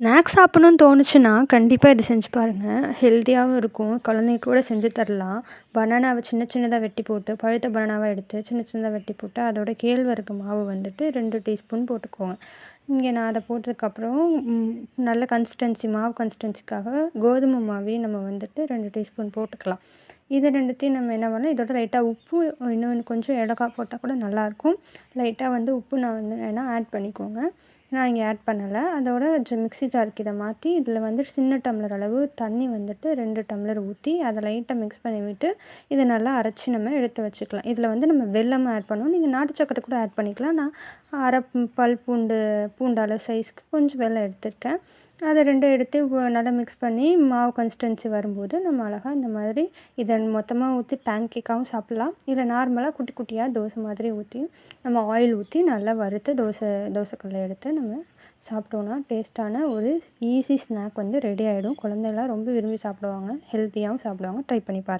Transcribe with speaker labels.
Speaker 1: Snacks சாப்பிடணும்னு தோணுச்சுன்னா, கண்டிப்பா இத செஞ்சு பாருங்க. ஹெல்த்தியாவும் இருக்கும். குழந்தைங்களுக்கு கூட செஞ்சு தரலாம். பனானாவ சின்ன சின்னதா வெட்டி போட்டு, பழுத்த பனானாவா எடுத்து சின்ன சின்னதா வெட்டி போட்டு, அதோட கேழ்வரகு மாவு வந்துட்டு 2 டீஸ்பூன் போட்டுக்கோங்க. இங்க நான் அத போட்டதுக்கப்புறம் ம் நல்ல கன்சிஸ்டன்சி மாவு கன்சிஸ்டன்சிக்காக கோதுமை மாவையும் நம்ம வந்துட்டு 2 டீஸ்பூன் போட்டுக்கலாம். இது 2த்தையும் நம்ம என்ன பண்ணலாம், இதோட லைட்டா உப்பு இன்னொன்னு கொஞ்சம் ஏலக்காய் போட்டா கூட நல்லாயிருக்கும். லைட்டா வந்து உப்பு நான் வந்து வேணா ஆட் பண்ணிக்கோங்க. நான் இங்க ஆட் பண்ணல. அதோட மிக்ஸி ஜாருக்கு இத மாத்தி, இதில வந்து சின்ன டம்ளர் அளவு தண்ணி வந்துட்டு 2 டம்ளர் ஊத்தி, அத லைட்டா மிக்ஸ் பண்ணி விட்டு, இத நல்லா அரைச்சு நம்ம எடுத்து வச்சுக்கலாம். இதில வந்து நம்ம வெல்லமும் ஆட் பண்ணுவோம். நீங்க நாட்டு சர்க்கரை கூட ஆட் பண்ணிக்கலாம். நான் 1/2 பல் பூண்டு அளவு சைஸ்க்கு கொஞ்சம் வெல்லம் எடுத்திருக்கேன். அத 2 எடுத்து நல்லா மிக்ஸ் பண்ணி மாவு கன்சிஸ்டன்சி வரும்போது, நம்ம அழகா இந்த மாதிரி இத மொத்தமா ஊத்தி பேன் கேக்காவும் சாப்பிடலாம். இல்ல நார்மலா குட்டி குட்டியா தோசை மாதிரி ஊத்தியும் நம்ம ஆயில் ஊத்தி நல்லா வறுத்து தோசைக்கல்ல எடுத்து நம்ம சாப்பிட்டோன்னா, டேஸ்ட்டான ஒரு ஈஸி ஸ்நாக் வந்து ரெடி ஆயிடும். குழந்தைலாம் ரொம்ப விரும்பி சாப்பிடுவாங்க. ஹெல்த்தியாவும் சாப்பிடுவாங்க. ட்ரை பண்ணி பாருங்க.